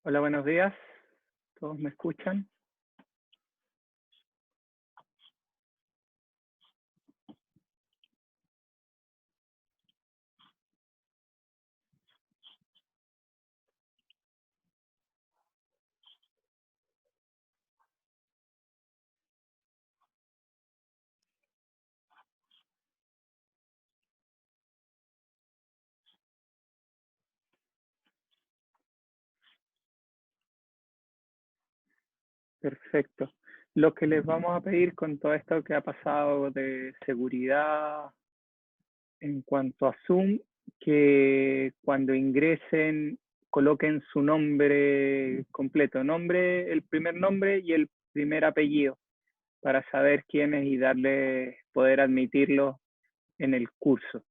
Hola, buenos días. ¿Todos me escuchan? Perfecto. Lo que les vamos a pedir con todo esto que ha pasado de seguridad en cuanto a Zoom, que cuando ingresen coloquen su nombre completo, nombre, el primer nombre y el primer apellido, para saber quién es y darle, poder admitirlo en el curso.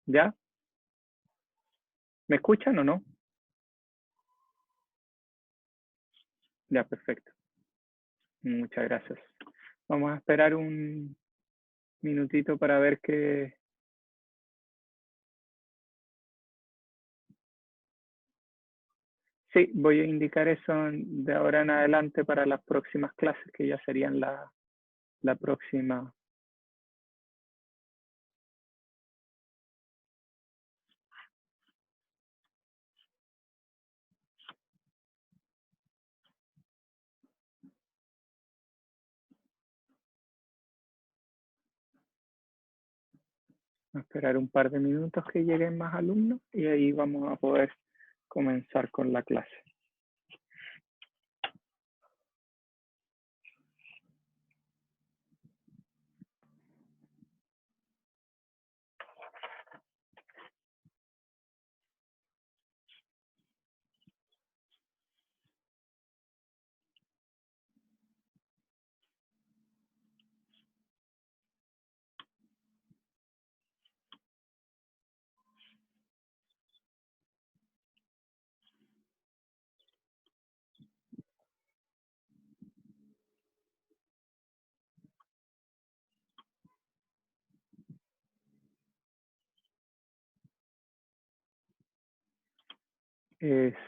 ¿Ya? ¿Me escuchan o no? Ya, perfecto. Muchas gracias. Vamos a esperar un minutito para ver qué. Sí, voy a indicar eso de ahora en adelante para las próximas clases, que ya serían la próxima. A esperar un par de minutos que lleguen más alumnos y ahí vamos a poder comenzar con la clase.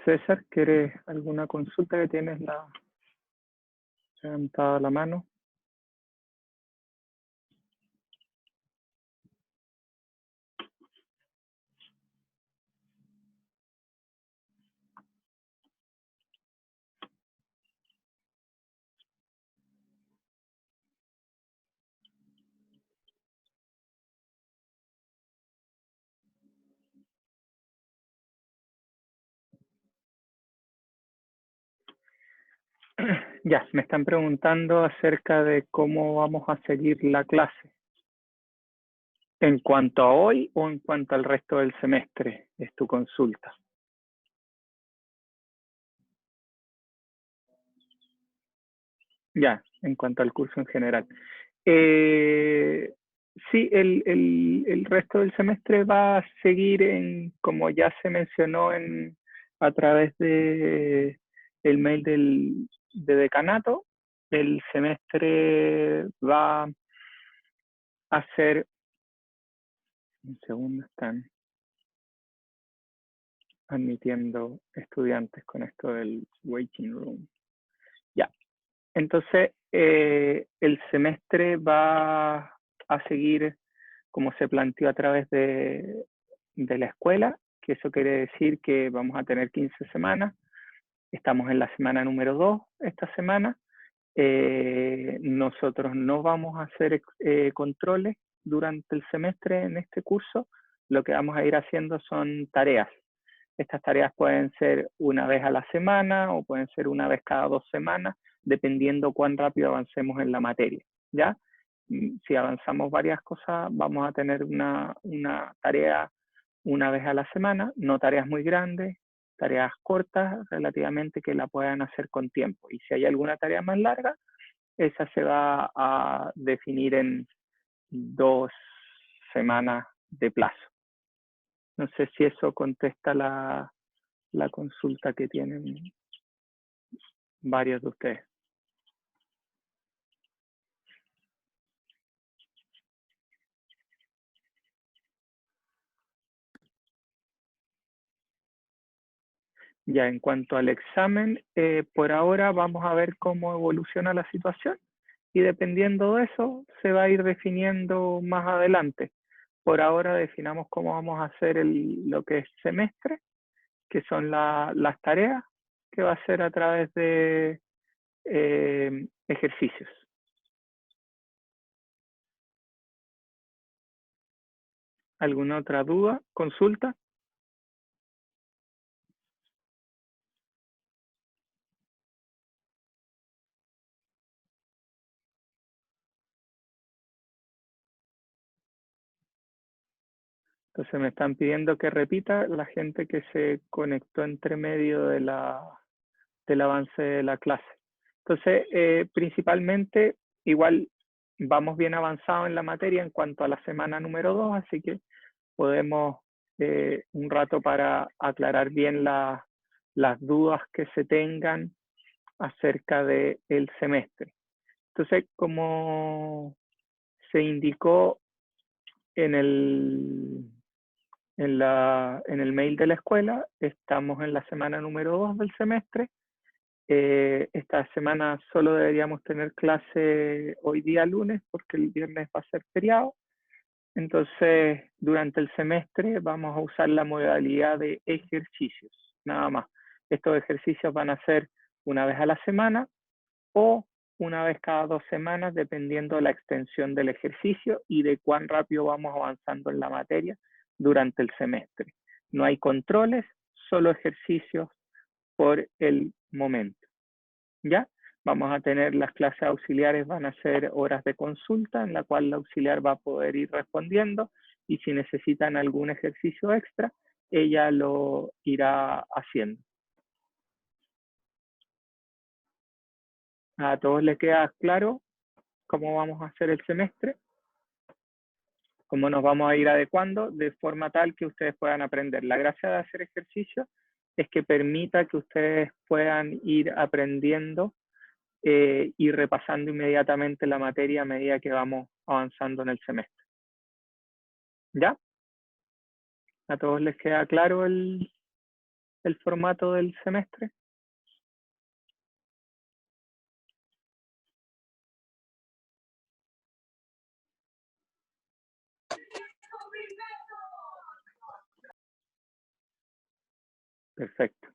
César, ¿quieres alguna consulta que tienes levantada la mano? Ya, me están preguntando acerca de cómo vamos a seguir la clase. ¿En cuanto a hoy o en cuanto al resto del semestre? Es tu consulta. Ya, en cuanto al curso en general. Eh, sí, el resto del semestre va a seguir como ya se mencionó a través de el mail de decanato, el semestre va a ser, un segundo, están admitiendo estudiantes con esto del waiting room. Ya, entonces el semestre va a seguir como se planteó a través de la escuela, que eso quiere decir que vamos a tener 15 semanas. Estamos en la semana número 2 esta semana. Nosotros no vamos a hacer controles durante el semestre en este curso. Lo que vamos a ir haciendo son tareas. Estas tareas pueden ser una vez a la semana o pueden ser una vez cada 2 semanas, dependiendo cuán rápido avancemos en la materia. ¿Ya? Si avanzamos varias cosas, vamos a tener una tarea una vez a la semana, no tareas muy grandes, tareas cortas relativamente que la puedan hacer con tiempo. Y si hay alguna tarea más larga, esa se va a definir en 2 semanas de plazo. No sé si eso contesta la consulta que tienen varios de ustedes. Ya, en cuanto al examen, por ahora vamos a ver cómo evoluciona la situación y dependiendo de eso se va a ir definiendo más adelante. Por ahora definamos cómo vamos a hacer lo que es semestre, que son las tareas, que va a ser a través de ejercicios. ¿Alguna otra duda? ¿Consulta? Entonces me están pidiendo que repita la gente que se conectó entre medio del avance de la clase. Entonces, principalmente, igual vamos bien avanzados en la materia en cuanto a la semana número 2, así que podemos un rato para aclarar bien las dudas que se tengan acerca del semestre. Entonces, como se indicó en el mail de la escuela, estamos en la semana número 2 del semestre. Esta semana solo deberíamos tener clase hoy día lunes porque el viernes va a ser feriado. Entonces, durante el semestre vamos a usar la modalidad de ejercicios, nada más. Estos ejercicios van a ser una vez a la semana o una vez cada 2 semanas, dependiendo de la extensión del ejercicio y de cuán rápido vamos avanzando en la materia durante el semestre. No hay controles, solo ejercicios por el momento. ¿Ya? Vamos a tener las clases auxiliares, van a ser horas de consulta en la cual la auxiliar va a poder ir respondiendo y si necesitan algún ejercicio extra, ella lo irá haciendo. ¿A todos les queda claro cómo vamos a hacer el semestre? ¿Cómo nos vamos a ir adecuando de forma tal que ustedes puedan aprender? La gracia de hacer ejercicio es que permita que ustedes puedan ir aprendiendo y repasando inmediatamente la materia a medida que vamos avanzando en el semestre. ¿Ya? ¿A todos les queda claro el formato del semestre? Perfecto.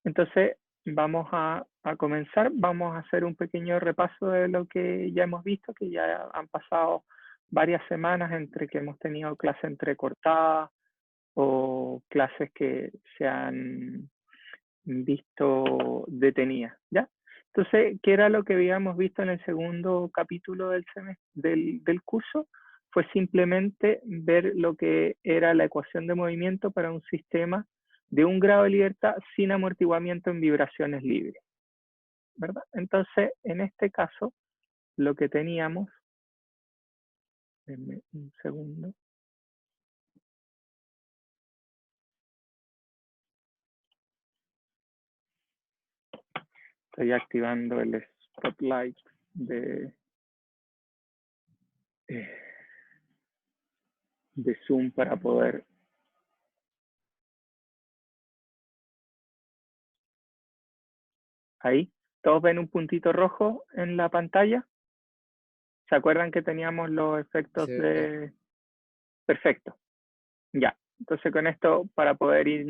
Entonces, vamos a comenzar. Vamos a hacer un pequeño repaso de lo que ya hemos visto, que ya han pasado varias semanas entre que hemos tenido clases entrecortadas o clases que se han visto detenidas, ¿ya? Entonces, ¿qué era lo que habíamos visto en el segundo capítulo del curso? Fue simplemente ver lo que era la ecuación de movimiento para un sistema de un grado de libertad sin amortiguamiento en vibraciones libres, ¿verdad? Entonces, en este caso, lo que teníamos, denme un segundo. Estoy activando el spotlight de Zoom para poder. Ahí, ¿todos ven un puntito rojo en la pantalla? ¿Se acuerdan que teníamos los efectos Sí. de...? Perfecto, ya. Entonces con esto para poder ir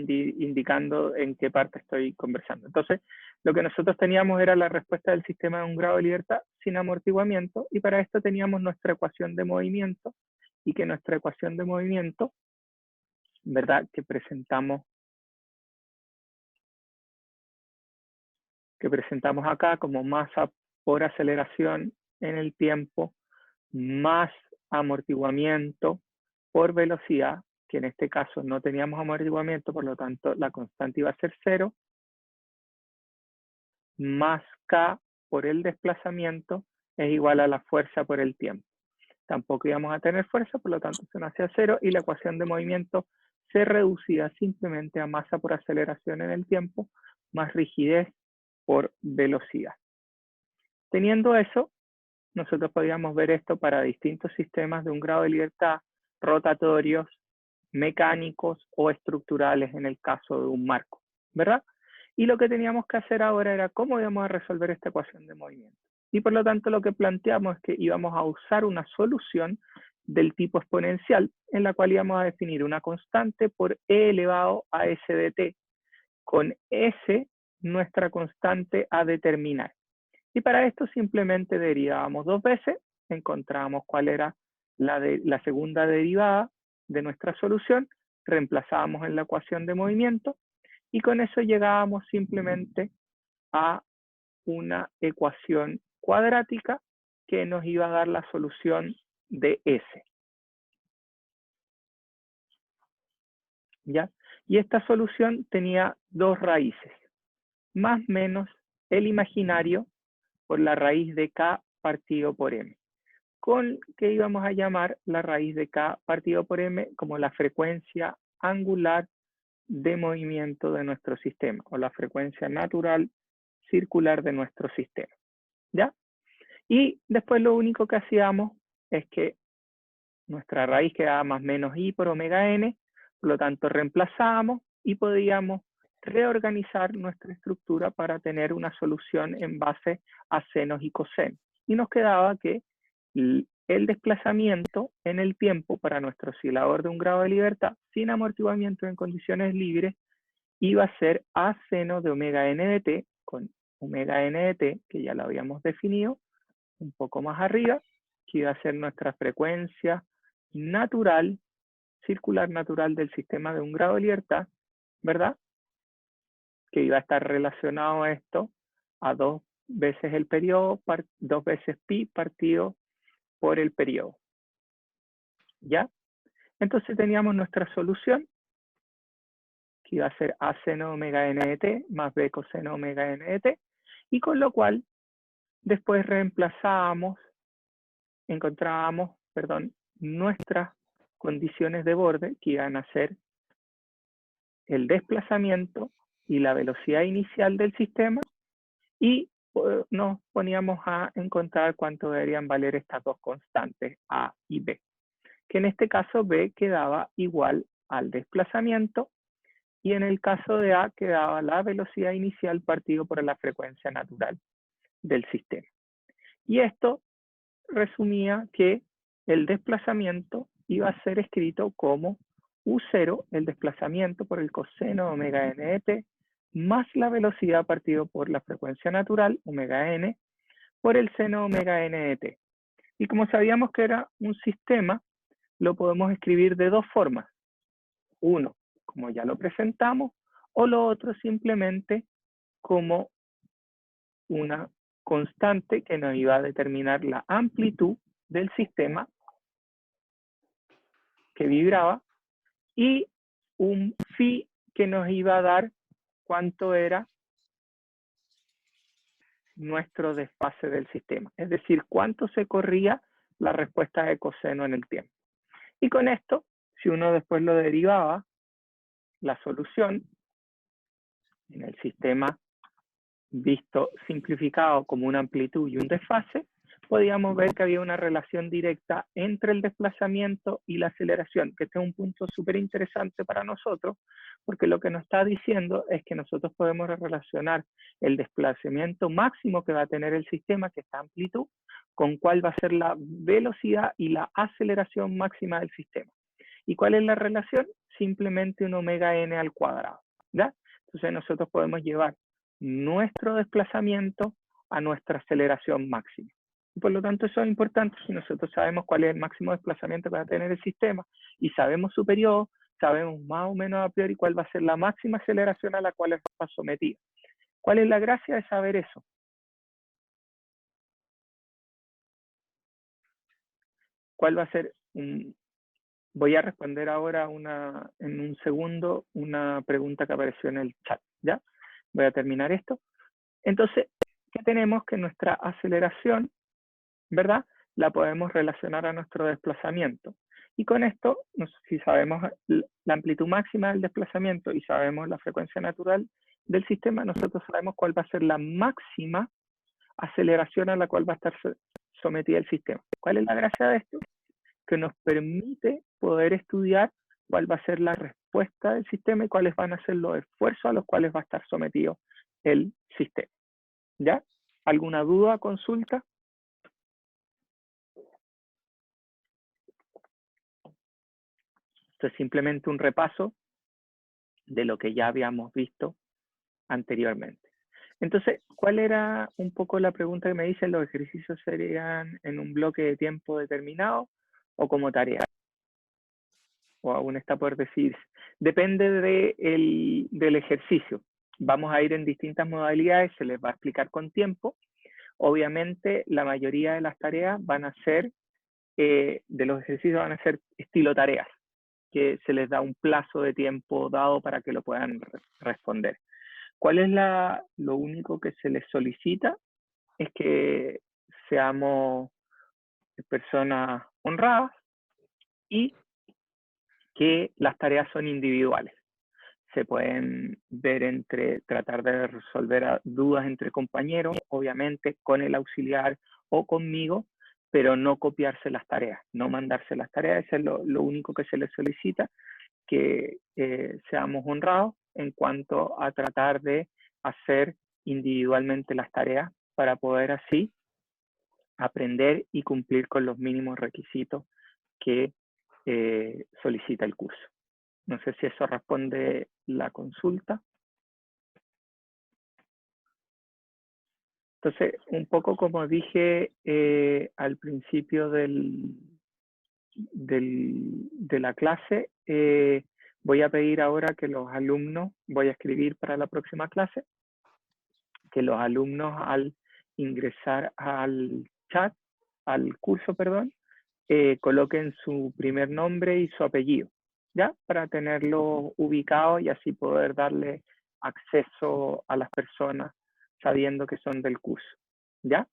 indicando en qué parte estoy conversando. Entonces, lo que nosotros teníamos era la respuesta del sistema de un grado de libertad sin amortiguamiento y para esto teníamos nuestra ecuación de movimiento y que nuestra ecuación de movimiento, ¿verdad? Que presentamos acá como masa por aceleración en el tiempo más amortiguamiento por velocidad, que en este caso no teníamos amortiguamiento, por lo tanto la constante iba a ser 0, más K por el desplazamiento es igual a la fuerza por el tiempo. Tampoco íbamos a tener fuerza, por lo tanto se nos hacía 0 y la ecuación de movimiento se reducía simplemente a masa por aceleración en el tiempo más rigidez por velocidad. Teniendo eso, nosotros podíamos ver esto para distintos sistemas de un grado de libertad, rotatorios, mecánicos o estructurales en el caso de un marco. ¿verdad? Y lo que teníamos que hacer ahora era cómo íbamos a resolver esta ecuación de movimiento. Y por lo tanto lo que planteamos es que íbamos a usar una solución del tipo exponencial en la cual íbamos a definir una constante por e elevado a s de t, con s nuestra constante a determinar. Y para esto simplemente derivábamos dos veces, encontrábamos cuál era la segunda derivada de nuestra solución, reemplazábamos en la ecuación de movimiento y con eso llegábamos simplemente a una ecuación cuadrática que nos iba a dar la solución de S. ¿Ya? Y esta solución tenía dos raíces, más o menos el imaginario por la raíz de K partido por M, con que íbamos a llamar la raíz de K partido por M como la frecuencia angular de movimiento de nuestro sistema, o la frecuencia natural circular de nuestro sistema, ¿ya? Y después lo único que hacíamos es que nuestra raíz quedaba más o menos I por omega n, por lo tanto reemplazábamos y podíamos reorganizar nuestra estructura para tener una solución en base a senos y cosenos. Y nos quedaba que el desplazamiento en el tiempo para nuestro oscilador de un grado de libertad sin amortiguamiento en condiciones libres iba a ser a seno de omega n de t con omega n de t, que ya lo habíamos definido un poco más arriba, que iba a ser nuestra frecuencia natural, circular natural del sistema de un grado de libertad, ¿verdad? Que iba a estar relacionado a esto a 2 veces el periodo, 2 veces pi partido por el periodo. ¿Ya? Entonces teníamos nuestra solución, que iba a ser a seno omega n de t más b coseno omega n de t, y con lo cual después reemplazábamos, encontrábamos, perdón, nuestras condiciones de borde, que iban a ser el desplazamiento y la velocidad inicial del sistema, y nos poníamos a encontrar cuánto deberían valer estas dos constantes, A y B, que en este caso B quedaba igual al desplazamiento, y en el caso de A quedaba la velocidad inicial partido por la frecuencia natural del sistema. Y esto resumía que el desplazamiento iba a ser escrito como U0, el desplazamiento por el coseno de omega n de t, más la velocidad partido por la frecuencia natural, omega n, por el seno omega n de t. Y como sabíamos que era un sistema, lo podemos escribir de dos formas. Uno, como ya lo presentamos, o lo otro simplemente como una constante que nos iba a determinar la amplitud del sistema que vibraba y un phi que nos iba a dar cuánto era nuestro desfase del sistema, es decir, cuánto se corría la respuesta de coseno en el tiempo. Y con esto, si uno después lo derivaba, la solución en el sistema visto simplificado como una amplitud y un desfase, podíamos ver que había una relación directa entre el desplazamiento y la aceleración, que este es un punto súper interesante para nosotros, porque lo que nos está diciendo es que nosotros podemos relacionar el desplazamiento máximo que va a tener el sistema, que es esta amplitud, con cuál va a ser la velocidad y la aceleración máxima del sistema. ¿Y cuál es la relación? Simplemente un omega n al cuadrado, ¿ya? Entonces nosotros podemos llevar nuestro desplazamiento a nuestra aceleración máxima. Y por lo tanto eso es importante. Si nosotros sabemos cuál es el máximo desplazamiento que va a tener el sistema y sabemos su periodo, sabemos más o menos a priori cuál va a ser la máxima aceleración a la cual está sometida. ¿Cuál es la gracia de saber eso? ¿Cuál va a ser? Voy a responder ahora en un segundo una pregunta que apareció en el chat, ¿ya? Voy a terminar esto. Entonces, ¿qué tenemos? Que nuestra aceleración, ¿verdad? La podemos relacionar a nuestro desplazamiento. Y con esto, si sabemos la amplitud máxima del desplazamiento y sabemos la frecuencia natural del sistema, nosotros sabemos cuál va a ser la máxima aceleración a la cual va a estar sometida el sistema. ¿Cuál es la gracia de esto? Que nos permite poder estudiar cuál va a ser la respuesta respuesta del sistema y cuáles van a ser los esfuerzos a los cuales va a estar sometido el sistema. ¿Ya? ¿Alguna duda, consulta? Esto es simplemente un repaso de lo que ya habíamos visto anteriormente. Entonces, ¿cuál era un poco la pregunta que me dicen? ¿Los ejercicios serían en un bloque de tiempo determinado o como tarea? O aún está por decir, depende del ejercicio. Vamos a ir en distintas modalidades, se les va a explicar con tiempo. Obviamente, la mayoría de las tareas van a ser, de los ejercicios van a ser estilo tareas, que se les da un plazo de tiempo dado para que lo puedan responder. ¿Cuál es lo único que se les solicita? Es que seamos personas honradas y que las tareas son individuales. Se pueden ver entre tratar de resolver dudas entre compañeros, obviamente con el auxiliar o conmigo, pero no copiarse las tareas, no mandarse las tareas. Eso es lo único que se les solicita, que seamos honrados en cuanto a tratar de hacer individualmente las tareas para poder así aprender y cumplir con los mínimos requisitos que solicita el curso. No sé si eso responde la consulta. Entonces, un poco como dije al principio de la clase, voy a pedir ahora que los alumnos, voy a escribir para la próxima clase, que los alumnos al ingresar al chat, al curso, perdón, coloquen su primer nombre y su apellido, ¿ya? Para tenerlo ubicado y así poder darle acceso a las personas sabiendo que son del curso, ¿ya?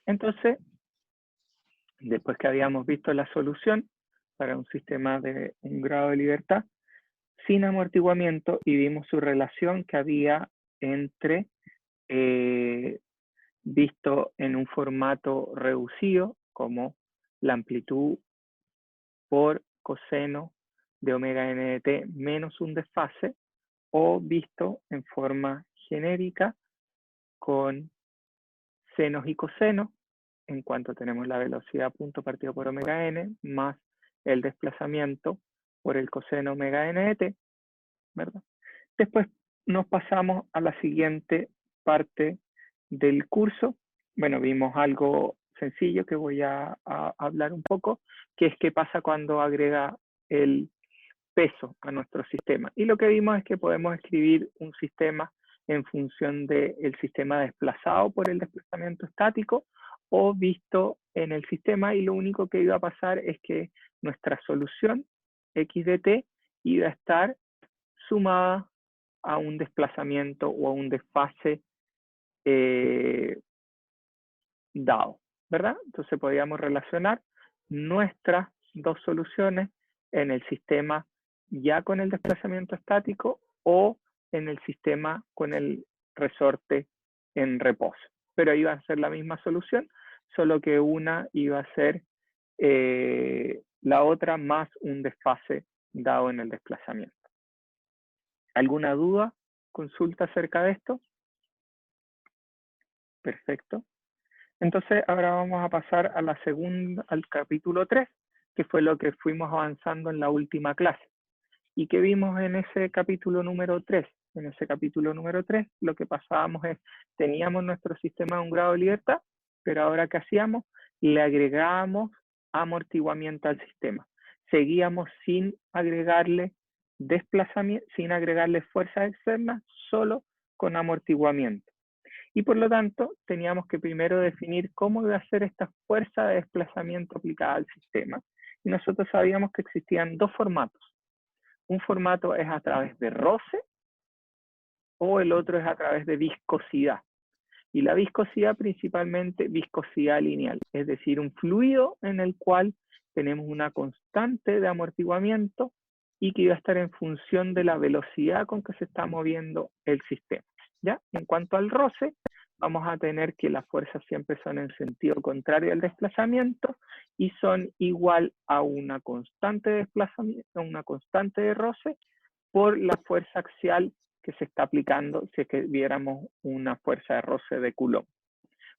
Entonces, después que habíamos visto la solución para un sistema de un grado de libertad sin amortiguamiento y vimos su relación que había entre visto en un formato reducido como la amplitud por coseno de omega n de t menos un desfase, o visto en forma genérica con senos y cosenos, en cuanto tenemos la velocidad punto partido por omega n más el desplazamiento por el coseno omega n de t, ¿verdad? Después nos pasamos a la siguiente parte del curso. Bueno, vimos algo sencillo que voy a hablar un poco, que es qué pasa cuando agrega el peso a nuestro sistema. Y lo que vimos es que podemos escribir un sistema en función del sistema desplazado por el desplazamiento estático o visto en el sistema, y lo único que iba a pasar es que nuestra solución x de t iba a estar sumada a un desplazamiento o a un desfase dado, ¿verdad? Entonces podríamos relacionar nuestras dos soluciones en el sistema ya con el desplazamiento estático o en el sistema con el resorte en reposo. Pero iba a ser la misma solución, solo que una iba a ser la otra más un desfase dado en el desplazamiento. ¿Alguna duda, consulta acerca de esto? Perfecto. Entonces ahora vamos a pasar a la segunda, al capítulo 3, que fue lo que fuimos avanzando en la última clase. ¿Y qué vimos en ese capítulo número 3? En ese capítulo número 3 lo que pasábamos es, teníamos nuestro sistema de un grado de libertad, pero ahora ¿qué hacíamos? Le agregábamos amortiguamiento al sistema. Seguíamos sin agregarle desplazamiento, sin agregarle fuerzas externas, solo con amortiguamiento. Y por lo tanto, teníamos que primero definir cómo iba a ser esta fuerza de desplazamiento aplicada al sistema. Y nosotros sabíamos que existían dos formatos. Un formato es a través de roce o el otro es a través de viscosidad. Y la viscosidad principalmente viscosidad lineal, es decir, un fluido en el cual tenemos una constante de amortiguamiento y que iba a estar en función de la velocidad con que se está moviendo el sistema. ¿Ya? En cuanto al roce, vamos a tener que las fuerzas siempre son en sentido contrario al desplazamiento y son igual a una constante de desplazamiento, una constante de roce por la fuerza axial que se está aplicando si es que viéramos una fuerza de roce de Coulomb.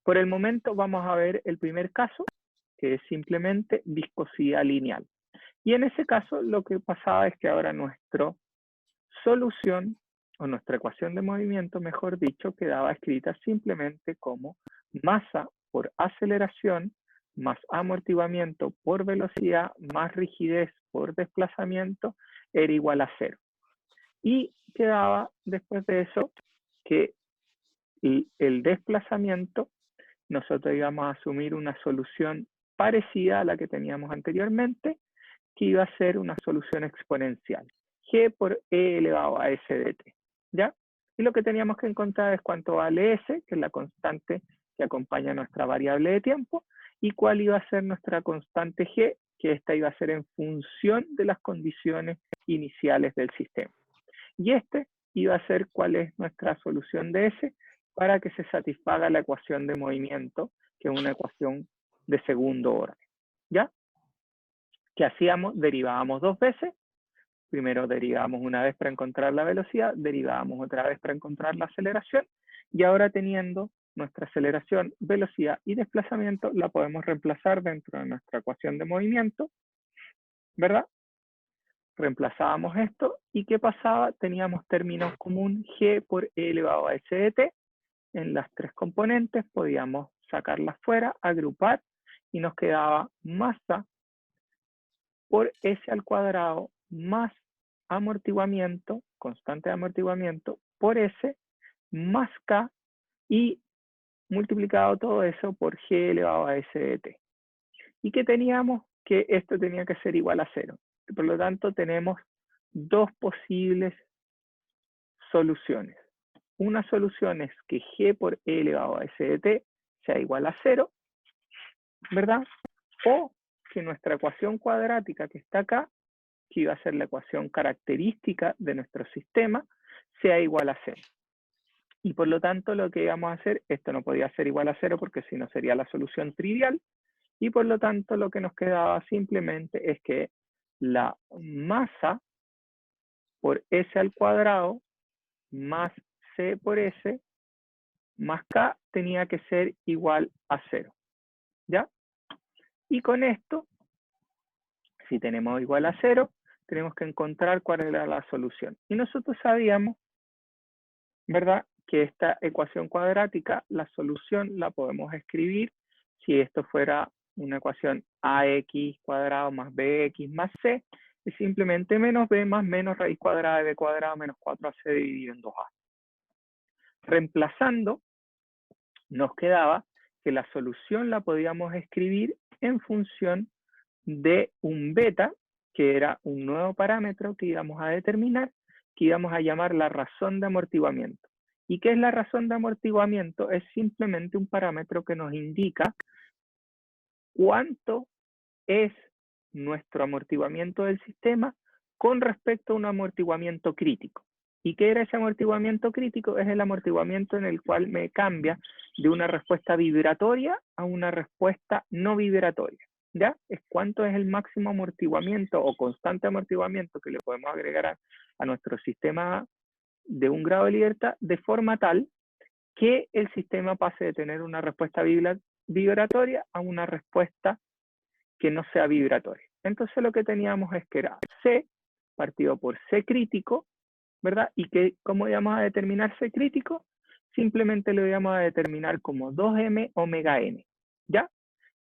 Por el momento vamos a ver el primer caso, que es simplemente viscosidad lineal. Y en ese caso lo que pasaba es que ahora nuestra solución, o nuestra ecuación de movimiento, mejor dicho, quedaba escrita simplemente como masa por aceleración más amortiguamiento por velocidad más rigidez por desplazamiento era igual a 0. Y quedaba después de eso que el desplazamiento, nosotros íbamos a asumir una solución parecida a la que teníamos anteriormente, que iba a ser una solución exponencial, g por e elevado a s de t, ¿ya? Y lo que teníamos que encontrar es cuánto vale s, que es la constante que acompaña a nuestra variable de tiempo, y cuál iba a ser nuestra constante g, que esta iba a ser en función de las condiciones iniciales del sistema. Y este iba a ser cuál es nuestra solución de s para que se satisfaga la ecuación de movimiento, que es una ecuación de segundo orden, ¿ya? ¿Qué hacíamos? Derivábamos dos veces. Primero derivábamos una vez para encontrar la velocidad, derivábamos otra vez para encontrar la aceleración, y ahora teniendo nuestra aceleración, velocidad y desplazamiento, la podemos reemplazar dentro de nuestra ecuación de movimiento, ¿verdad? Reemplazábamos esto, y ¿qué pasaba? Teníamos término común g por e elevado a s de t. En las tres componentes podíamos sacarlas fuera, agrupar, y nos quedaba masa por s al cuadrado más amortiguamiento, constante de amortiguamiento, por s más k, y multiplicado todo eso por g elevado a s de t. ¿Y qué teníamos? Que esto tenía que ser igual a 0. Por lo tanto, tenemos dos posibles soluciones. Una solución es que g por e elevado a s de t sea igual a 0, ¿verdad? O que nuestra ecuación cuadrática que está acá, que iba a ser la ecuación característica de nuestro sistema, sea igual a 0. Y por lo tanto lo que íbamos a hacer, esto no podía ser igual a 0 porque si no sería la solución trivial, y por lo tanto lo que nos quedaba simplemente es que la masa por s al cuadrado más c por s más k tenía que ser igual a 0, ¿ya? Y con esto, si tenemos igual a 0, tenemos que encontrar cuál era la solución. Y nosotros sabíamos, ¿verdad?, que esta ecuación cuadrática, la solución la podemos escribir si esto fuera una ecuación ax cuadrado más bx más c, es simplemente menos b más menos raíz cuadrada de b cuadrado menos 4ac dividido en 2a. Reemplazando, nos quedaba que la solución la podíamos escribir en función de un beta, que era un nuevo parámetro que íbamos a determinar, que íbamos a llamar la razón de amortiguamiento. ¿Y qué es la razón de amortiguamiento? Es simplemente un parámetro que nos indica cuánto es nuestro amortiguamiento del sistema con respecto a un amortiguamiento crítico. ¿Y qué era ese amortiguamiento crítico? Es el amortiguamiento en el cual me cambia de una respuesta vibratoria a una respuesta no vibratoria. ¿Ya? Es cuánto es el máximo amortiguamiento o constante amortiguamiento que le podemos agregar a nuestro sistema de un grado de libertad de forma tal que el sistema pase de tener una respuesta vibratoria a una respuesta que no sea vibratoria. Entonces lo que teníamos es que era C partido por C crítico, ¿verdad? Y que, ¿cómo íbamos a determinar C crítico? Simplemente lo íbamos a determinar como 2m omega n, ¿ya?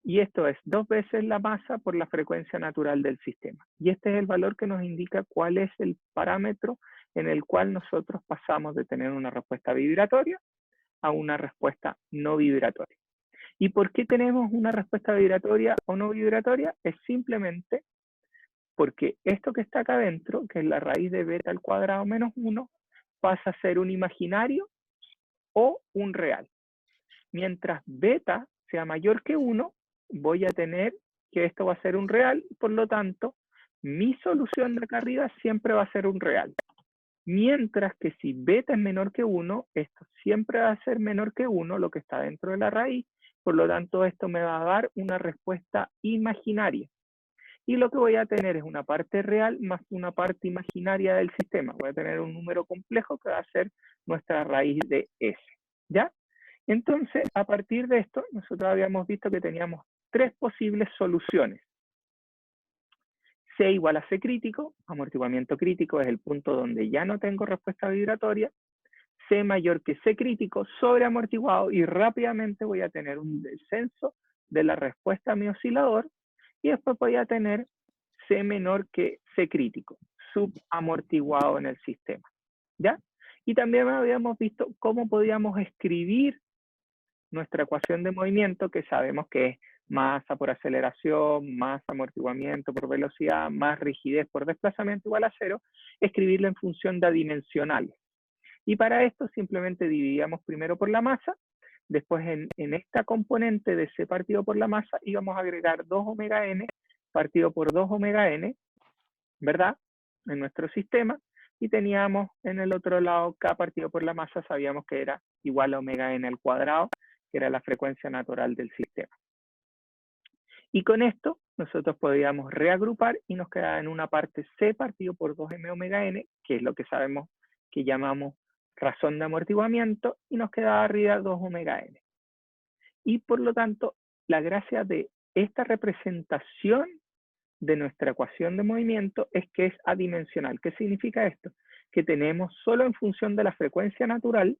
Y esto es 2 veces la masa por la frecuencia natural del sistema. Y este es el valor que nos indica cuál es el parámetro en el cual nosotros pasamos de tener una respuesta vibratoria a una respuesta no vibratoria. ¿Y por qué tenemos una respuesta vibratoria o no vibratoria? Es simplemente porque esto que está acá adentro, que es la raíz de beta al cuadrado menos 1, pasa a ser un imaginario o un real. Mientras beta sea mayor que 1, voy a tener que esto va a ser un real, por lo tanto, mi solución de acá arriba siempre va a ser un real. Mientras que si beta es menor que 1, esto siempre va a ser menor que 1, lo que está dentro de la raíz. Por lo tanto, esto me va a dar una respuesta imaginaria. Y lo que voy a tener es una parte real más una parte imaginaria del sistema. Voy a tener un número complejo que va a ser nuestra raíz de S. ¿Ya? Entonces, a partir de esto, nosotros habíamos visto que teníamos tres posibles soluciones. C igual a C crítico, amortiguamiento crítico es el punto donde ya no tengo respuesta vibratoria. C mayor que C crítico, sobreamortiguado, y rápidamente voy a tener un descenso de la respuesta a mi oscilador, y después voy a tener C menor que C crítico, subamortiguado en el sistema. ¿Ya? Y también habíamos visto cómo podíamos escribir nuestra ecuación de movimiento, que sabemos que es masa por aceleración, más amortiguamiento por velocidad, más rigidez por desplazamiento igual a 0, escribirla en función de adimensionales. Y para esto simplemente dividíamos primero por la masa, después en esta componente de C partido por la masa íbamos a agregar 2 omega n partido por 2 omega n, ¿verdad? En nuestro sistema, y teníamos en el otro lado K partido por la masa, sabíamos que era igual a omega n al cuadrado, que era la frecuencia natural del sistema. Y con esto nosotros podíamos reagrupar y nos quedaba en una parte C partido por 2m omega n, que es lo que sabemos que llamamos razón de amortiguamiento, y nos quedaba arriba 2 omega n. Y por lo tanto, la gracia de esta representación de nuestra ecuación de movimiento es que es adimensional. ¿Qué significa esto? Que tenemos solo en función de la frecuencia natural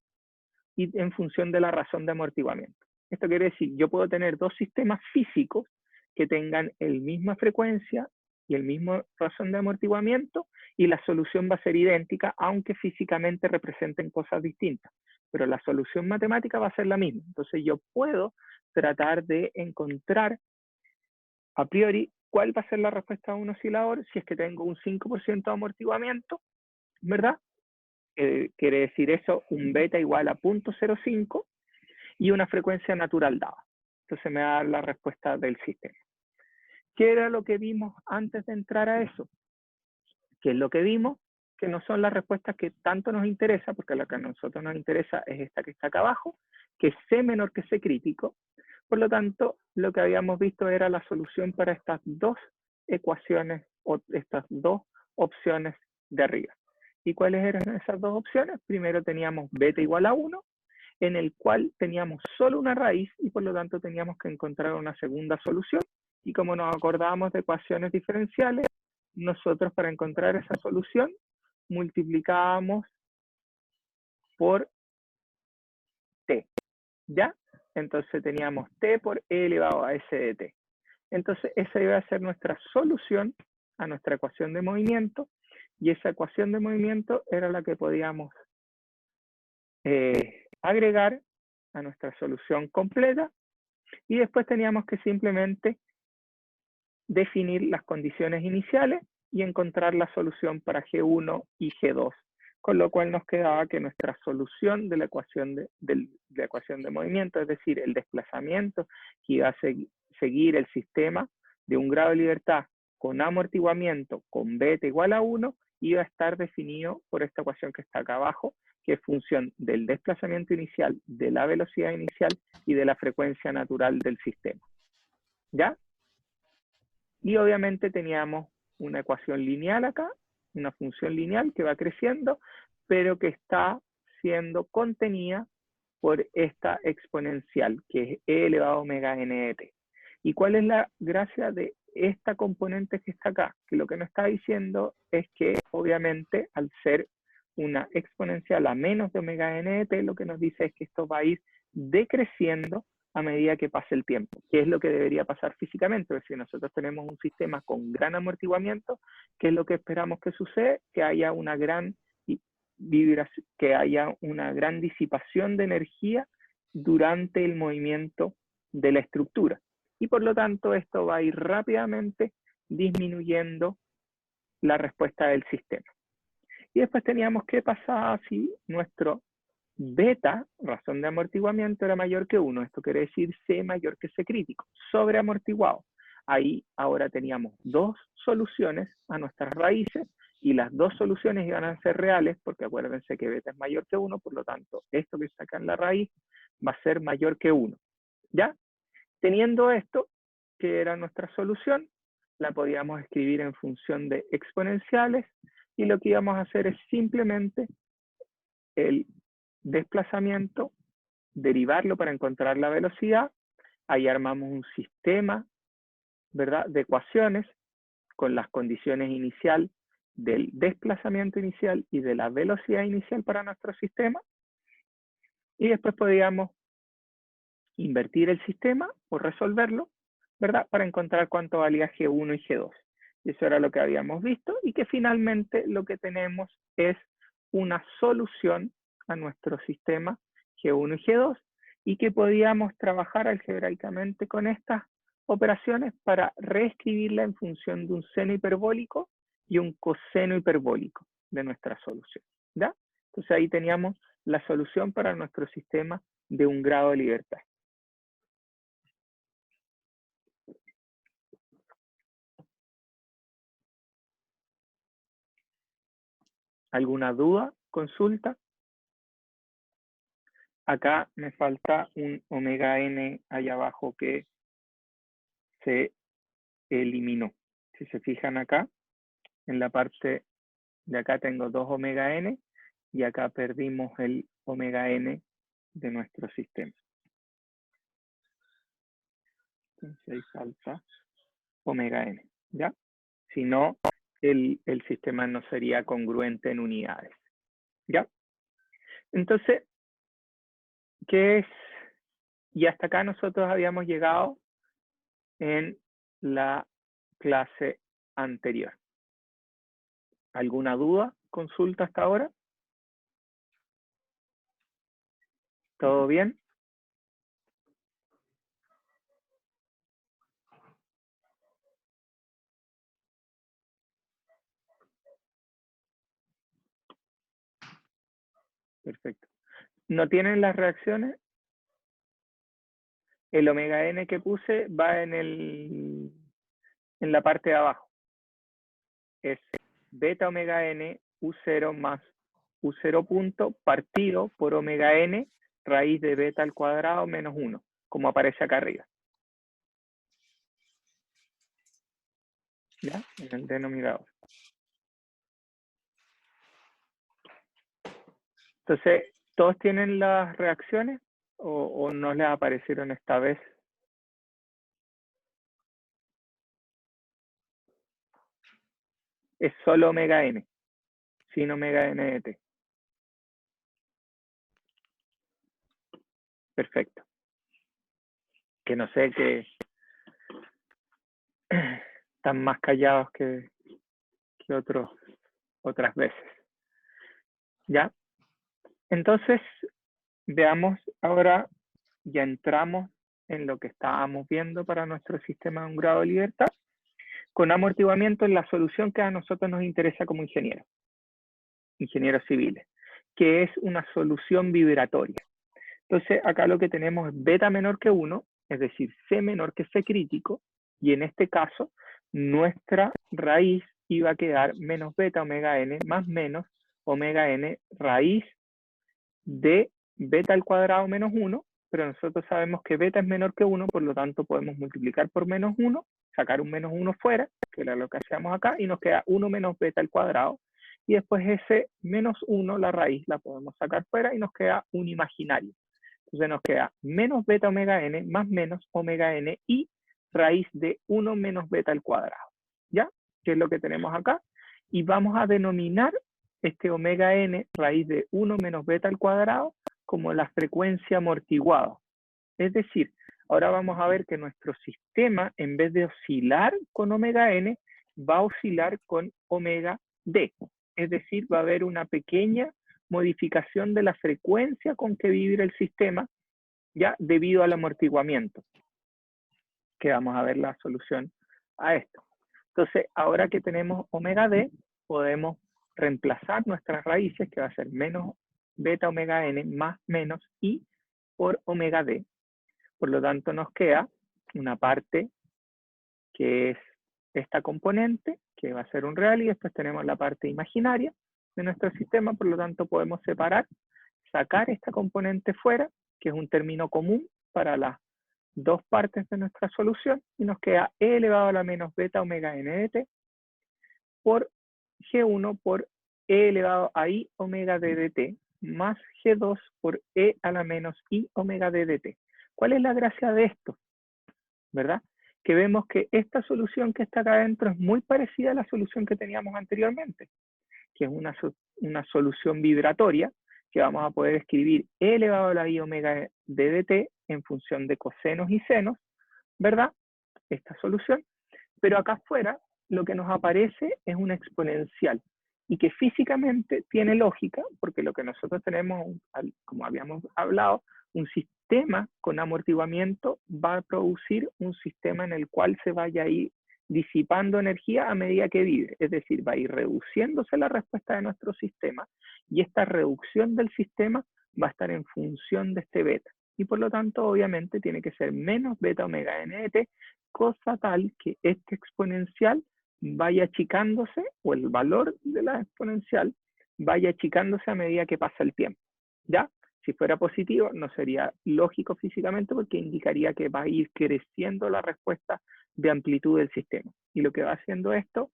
y en función de la razón de amortiguamiento. Esto quiere decir, yo puedo tener dos sistemas físicos que tengan la misma frecuencia y el mismo razón de amortiguamiento, y la solución va a ser idéntica, aunque físicamente representen cosas distintas. Pero la solución matemática va a ser la misma. Entonces yo puedo tratar de encontrar a priori cuál va a ser la respuesta a un oscilador si es que tengo un 5% de amortiguamiento, ¿verdad? Quiere decir eso, un beta igual a 0.05 y una frecuencia natural dada. Entonces me va a dar la respuesta del sistema. ¿Qué era lo que vimos antes de entrar a eso? ¿Qué es lo que vimos? Que no son las respuestas que tanto nos interesa, porque lo que a nosotros nos interesa es esta que está acá abajo, que es C menor que C crítico. Por lo tanto, lo que habíamos visto era la solución para estas dos ecuaciones o estas dos opciones de arriba. ¿Y cuáles eran esas dos opciones? Primero teníamos beta igual a 1, en el cual teníamos solo una raíz y por lo tanto teníamos que encontrar una segunda solución. Y como nos acordábamos de ecuaciones diferenciales, nosotros para encontrar esa solución multiplicábamos por t, ¿ya? Entonces teníamos t por e elevado a s de t. Entonces esa iba a ser nuestra solución a nuestra ecuación de movimiento, y esa ecuación de movimiento era la que podíamos agregar a nuestra solución completa, y después teníamos que simplemente definir las condiciones iniciales y encontrar la solución para G1 y G2, con lo cual nos quedaba que nuestra solución de la ecuación de movimiento, es decir, el desplazamiento que iba a seguir el sistema de un grado de libertad con amortiguamiento con beta igual a 1, iba a estar definido por esta ecuación que está acá abajo, que es función del desplazamiento inicial, de la velocidad inicial y de la frecuencia natural del sistema. ¿Ya? Y obviamente teníamos una ecuación lineal acá, una función lineal que va creciendo, pero que está siendo contenida por esta exponencial, que es e elevado a omega n de t. ¿Y cuál es la gracia de esta componente que está acá? Que lo que nos está diciendo es que, obviamente, al ser una exponencial a menos de omega n de t, lo que nos dice es que esto va a ir decreciendo a medida que pase el tiempo, que es lo que debería pasar físicamente. Si nosotros tenemos un sistema con gran amortiguamiento, ¿qué es lo que esperamos que suceda? Que haya una gran disipación de energía durante el movimiento de la estructura. Y por lo tanto, esto va a ir rápidamente disminuyendo la respuesta del sistema. Y después teníamos qué pasaba si nuestro beta, razón de amortiguamiento, era mayor que 1. Esto quiere decir C mayor que C crítico, sobreamortiguado. ahí ahora teníamos dos soluciones a nuestras raíces, y las dos soluciones iban a ser reales, porque acuérdense que beta es mayor que 1, por lo tanto, esto que está acá en la raíz va a ser mayor que 1. ¿Ya? Teniendo esto, que era nuestra solución, la podíamos escribir en función de exponenciales, y lo que íbamos a hacer es simplemente el desplazamiento, derivarlo para encontrar la velocidad. Ahí armamos un sistema, ¿verdad?, de ecuaciones con las condiciones inicial del desplazamiento inicial y de la velocidad inicial para nuestro sistema, y después podíamos invertir el sistema o resolverlo, ¿verdad?, para encontrar cuánto valía G1 y G2. Y eso era lo que habíamos visto, y que finalmente lo que tenemos es una solución a nuestro sistema G1 y G2, y que podíamos trabajar algebraicamente con estas operaciones para reescribirla en función de un seno hiperbólico y un coseno hiperbólico de nuestra solución, ¿ya? Entonces ahí teníamos la solución para nuestro sistema de un grado de libertad. ¿Alguna duda? ¿Consulta? Acá me falta un omega n allá abajo que se eliminó. Si se fijan acá, en la parte de acá tengo 2 omega n, y acá perdimos el omega n de nuestro sistema. Entonces ahí falta omega n, ¿ya? Si no, el sistema no sería congruente en unidades, ¿ya? Entonces, ¿qué es? Y hasta acá nosotros habíamos llegado en la clase anterior. ¿Alguna duda, consulta hasta ahora? ¿Todo bien? Perfecto. ¿No tienen las reacciones? El omega n que puse va en la parte de abajo. Es beta omega n U0 más U0 punto partido por omega n raíz de beta al cuadrado menos 1, como aparece acá arriba. ¿Ya? En el denominador. Entonces, ¿todos tienen las reacciones o no les aparecieron esta vez? Es solo omega n, sin omega n de t. Perfecto. Que no sé, que están más callados que otras veces. ¿Ya? Entonces, veamos ahora, ya entramos en lo que estábamos viendo para nuestro sistema de un grado de libertad, con amortiguamiento en la solución que a nosotros nos interesa como ingenieros civiles, que es una solución vibratoria. Entonces, acá lo que tenemos es beta menor que 1, es decir, C menor que C crítico, y en este caso, nuestra raíz iba a quedar menos beta omega n más menos omega n raíz de beta al cuadrado menos 1, pero nosotros sabemos que beta es menor que 1, por lo tanto podemos multiplicar por menos 1, sacar un menos 1 fuera, que era lo que hacíamos acá, y nos queda 1 menos beta al cuadrado, y después ese menos 1, la raíz, la podemos sacar fuera y nos queda un imaginario. Entonces nos queda menos beta omega n más menos omega n y raíz de 1 menos beta al cuadrado, ¿ya? Que es lo que tenemos acá, y vamos a denominar este omega n raíz de 1 menos beta al cuadrado como la frecuencia amortiguada. Es decir, ahora vamos a ver que nuestro sistema, en vez de oscilar con omega n, va a oscilar con omega d. Es decir, va a haber una pequeña modificación de la frecuencia con que vibra el sistema, ya debido al amortiguamiento, que vamos a ver la solución a esto. Entonces, ahora que tenemos omega d, podemos reemplazar nuestras raíces, que va a ser menos beta omega n más menos i por omega d. Por lo tanto, nos queda una parte que es esta componente, que va a ser un real, y después tenemos la parte imaginaria de nuestro sistema, por lo tanto podemos separar, sacar esta componente fuera, que es un término común para las dos partes de nuestra solución, y nos queda e elevado a la menos beta omega n de t por G1 por e elevado a i omega d de t más G2 por e a la menos i omega d de t. ¿Cuál es la gracia de esto? ¿Verdad? Que vemos que esta solución que está acá adentro es muy parecida a la solución que teníamos anteriormente, que es una solución vibratoria, que vamos a poder escribir e elevado a la i omega d de t en función de cosenos y senos, ¿verdad? Esta solución. Pero acá afuera lo que nos aparece es una exponencial y que físicamente tiene lógica, porque lo que nosotros tenemos, como habíamos hablado, un sistema con amortiguamiento va a producir un sistema en el cual se vaya a ir disipando energía a medida que vibre, es decir, va a ir reduciéndose la respuesta de nuestro sistema y esta reducción del sistema va a estar en función de este beta y por lo tanto obviamente tiene que ser menos beta omega n de t, cosa tal que este exponencial vaya achicándose o el valor de la exponencial vaya achicándose a medida que pasa el tiempo, ¿ya? Si fuera positivo, no sería lógico físicamente porque indicaría que va a ir creciendo la respuesta de amplitud del sistema. Y lo que va haciendo esto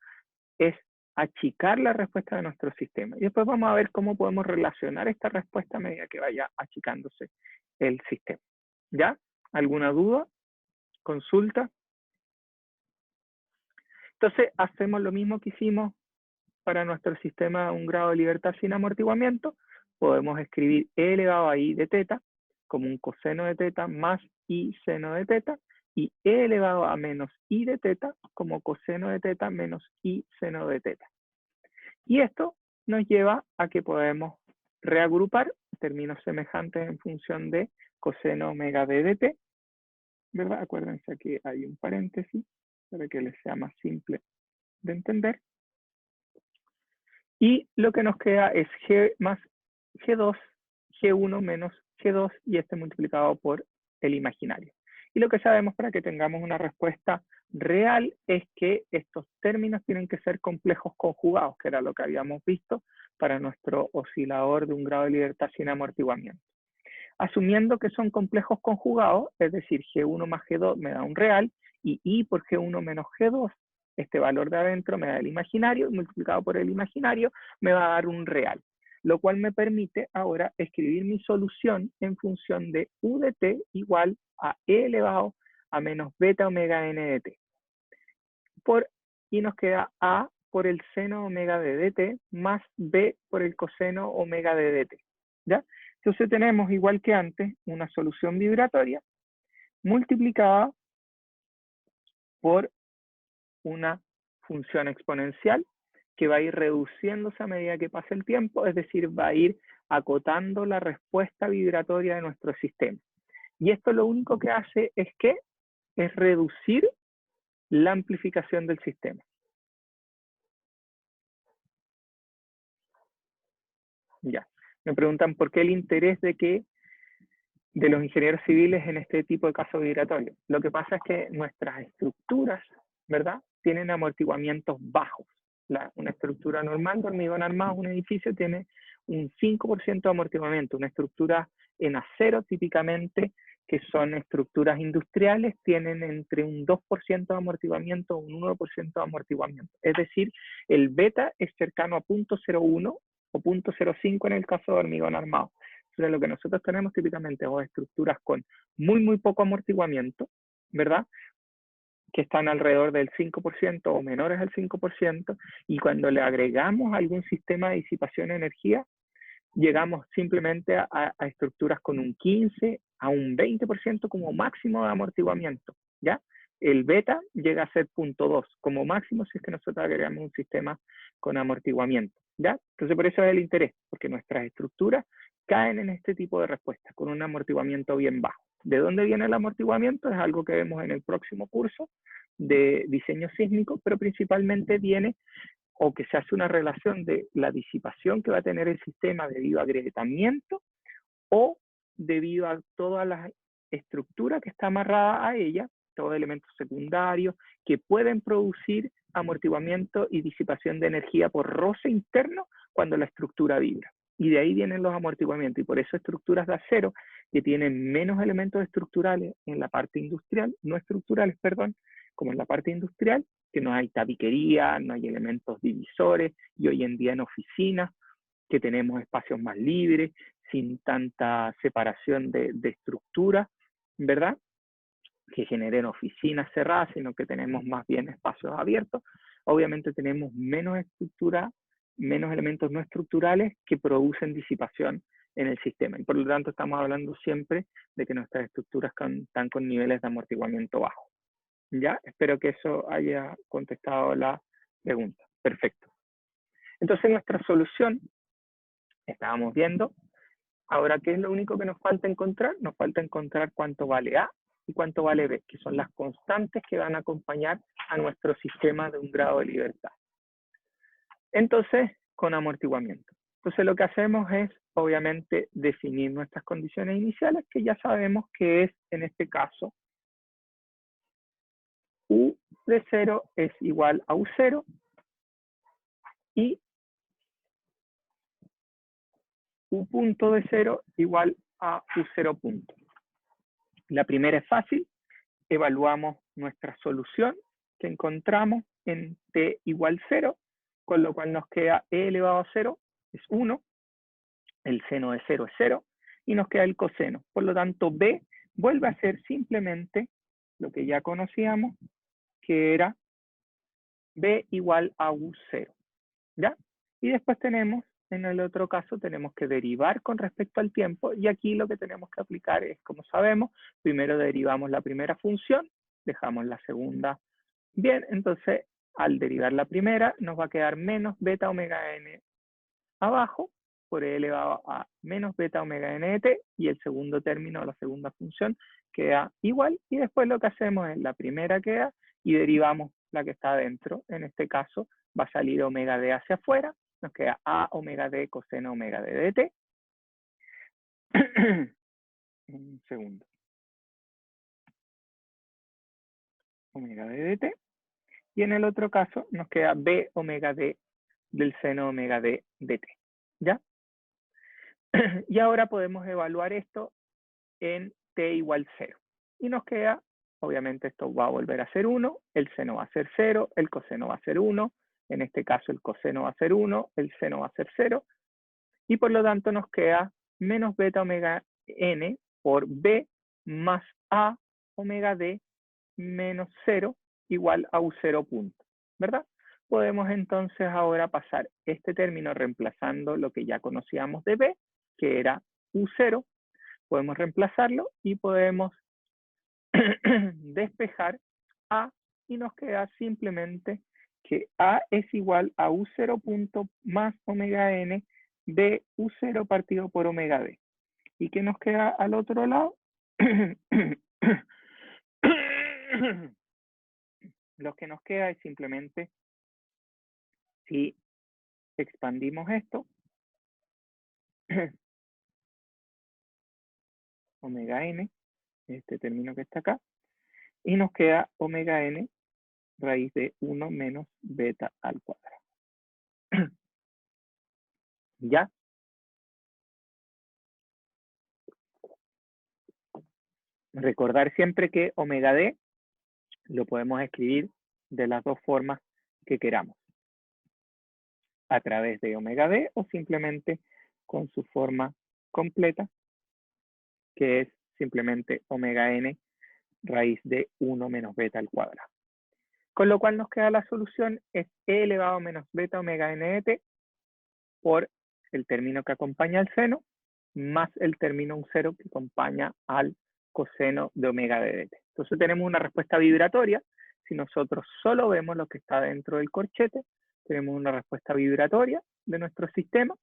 es achicar la respuesta de nuestro sistema. Y después vamos a ver cómo podemos relacionar esta respuesta a medida que vaya achicándose el sistema. ¿Ya? ¿Alguna duda? ¿Consulta? Entonces, hacemos lo mismo que hicimos para nuestro sistema un grado de libertad sin amortiguamiento. Podemos escribir e elevado a i de teta como un coseno de teta más i seno de teta y e elevado a menos i de teta como coseno de teta menos i seno de teta. Y esto nos lleva a que podemos reagrupar términos semejantes en función de coseno omega d de t, ¿verdad? Acuérdense que hay un paréntesis para que les sea más simple de entender. Y lo que nos queda es G más G2, G1 menos G2 y este multiplicado por el imaginario. Y lo que sabemos para que tengamos una respuesta real es que estos términos tienen que ser complejos conjugados, que era lo que habíamos visto para nuestro oscilador de un grado de libertad sin amortiguamiento. Asumiendo que son complejos conjugados, es decir, G1 más G2 me da un real y I por G1 menos G2, este valor de adentro me da el imaginario, y multiplicado por el imaginario me va a dar un real, lo cual me permite ahora escribir mi solución en función de U de t igual a E elevado a menos beta omega n de t. Y nos queda A por el seno omega de dt más B por el coseno omega de dt. ¿Ya? Entonces tenemos, igual que antes, una solución vibratoria multiplicada por una función exponencial que va a ir reduciéndose a medida que pasa el tiempo, es decir, va a ir acotando la respuesta vibratoria de nuestro sistema. Y esto lo único que hace es reducir la amplificación del sistema. Ya. Me preguntan por qué el interés de los ingenieros civiles en este tipo de casos vibratorios. Lo que pasa es que nuestras estructuras, ¿verdad?, tienen amortiguamientos bajos. Una estructura normal de hormigón armado, un edificio, tiene un 5% de amortiguamiento. Una estructura en acero, típicamente, que son estructuras industriales, tienen entre un 2% de amortiguamiento o un 1% de amortiguamiento. Es decir, el beta es cercano a 0.01 o 0.05 en el caso de hormigón armado. Entonces, lo que nosotros tenemos típicamente son estructuras con muy poco amortiguamiento, ¿verdad?, que están alrededor del 5% o menores al 5%, y cuando le agregamos algún sistema de disipación de energía, llegamos simplemente a estructuras con un 15 a un 20% como máximo de amortiguamiento, ¿ya? El beta llega a ser 0.2 como máximo si es que nosotros agregamos un sistema con amortiguamiento, ¿ya? Entonces por eso es el interés, porque nuestras estructuras caen en este tipo de respuestas, con un amortiguamiento bien bajo. ¿De dónde viene el amortiguamiento? Es algo que vemos en el próximo curso de diseño sísmico, pero principalmente viene o que se hace una relación de la disipación que va a tener el sistema debido a agrietamiento o debido a toda la estructura que está amarrada a ella, todos elementos secundarios que pueden producir amortiguamiento y disipación de energía por roce interno cuando la estructura vibra. Y de ahí vienen los amortiguamientos. Y por eso estructuras de acero que tienen menos elementos estructurales en la parte industrial, no estructurales, perdón, como en la parte industrial, que no hay tabiquería, no hay elementos divisores, y hoy en día en oficinas, que tenemos espacios más libres, sin tanta separación de estructura, ¿verdad? Que generen oficinas cerradas, sino que tenemos más bien espacios abiertos. Obviamente tenemos menos estructura, menos elementos no estructurales que producen disipación en el sistema. Y por lo tanto estamos hablando siempre de que nuestras estructuras están con niveles de amortiguamiento bajo. ¿Ya? Espero que eso haya contestado la pregunta. Perfecto. Entonces nuestra solución, estábamos viendo, ahora, ¿qué es lo único que nos falta encontrar? Nos falta encontrar cuánto vale A y cuánto vale B, que son las constantes que van a acompañar a nuestro sistema de un grado de libertad. Entonces, con amortiguamiento. Entonces, lo que hacemos es, obviamente, definir nuestras condiciones iniciales, que ya sabemos que es, en este caso, U de 0 es igual a U0 y U punto de 0 igual a U0 punto. La primera es fácil, evaluamos nuestra solución que encontramos en t igual 0, con lo cual nos queda e elevado a 0 es 1, el seno de 0 es 0, y nos queda el coseno. Por lo tanto, b vuelve a ser simplemente lo que ya conocíamos, que era b igual a u0, ¿ya? Y después tenemos, en el otro caso, tenemos que derivar con respecto al tiempo, y aquí lo que tenemos que aplicar es, como sabemos, primero derivamos la primera función, dejamos la segunda bien, entonces al derivar la primera nos va a quedar menos beta omega n abajo, por e elevado a menos beta omega n de t, y el segundo término, la segunda función, queda igual, y después lo que hacemos es la primera queda, y derivamos la que está adentro, en este caso va a salir omega d hacia afuera, nos queda a omega d coseno omega d de t. Un segundo. Omega d de t. Y en el otro caso nos queda b omega d del seno omega d de t. ¿Ya? Y ahora podemos evaluar esto en t igual 0. Y nos queda, obviamente esto va a volver a ser 1, el seno va a ser 0, el coseno va a ser 1, en este caso el coseno va a ser 1, el seno va a ser 0, y por lo tanto nos queda menos beta omega n por b más a omega d menos 0 igual a u0 punto, ¿verdad? Podemos entonces ahora pasar este término reemplazando lo que ya conocíamos de b, que era u0, podemos reemplazarlo y podemos despejar a, y nos queda simplemente que a es igual a u0 punto más omega n de u0 partido por omega d. ¿Y qué nos queda al otro lado? Lo que nos queda es simplemente, si expandimos esto, omega n, este término que está acá, y nos queda omega n raíz de 1 menos beta al cuadrado. ¿Ya? Recordar siempre que omega d lo podemos escribir de las dos formas que queramos. A través de omega d o simplemente con su forma completa, que es simplemente omega n raíz de 1 menos beta al cuadrado. Con lo cual nos queda la solución es e elevado a menos beta omega n de t por el término que acompaña al seno más el término u0 que acompaña al coseno de omega d de t. Entonces tenemos una respuesta vibratoria. Si nosotros solo vemos lo que está dentro del corchete, tenemos una respuesta vibratoria de nuestro sistema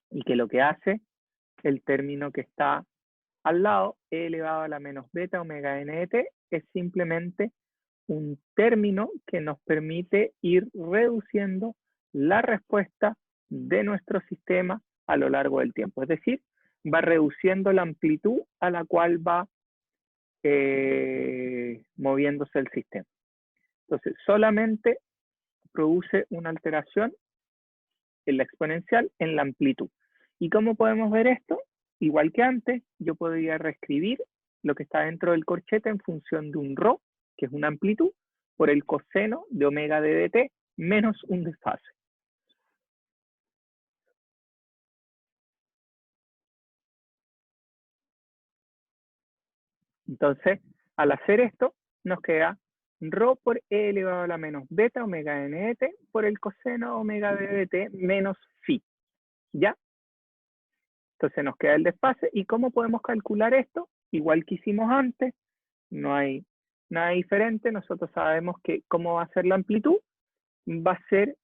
y que lo que hace el término que está al lado, e elevado a la menos beta omega n de t, es simplemente un término que nos permite ir reduciendo la respuesta de nuestro sistema a lo largo del tiempo. Es decir, va reduciendo la amplitud a la cual va moviéndose el sistema. Entonces, solamente produce una alteración en la exponencial en la amplitud. ¿Y cómo podemos ver esto? Igual que antes, yo podría reescribir lo que está dentro del corchete en función de un ρ, que es una amplitud, por el coseno de omega d dt menos un desfase. Entonces, al hacer esto, nos queda ρ por e elevado a la menos beta omega n de t por el coseno omega d de t menos phi. ¿Ya? Entonces nos queda el desfase. ¿Y cómo podemos calcular esto? Igual que hicimos antes, no hay nada diferente. Nosotros sabemos que cómo va a ser la amplitud. Va a ser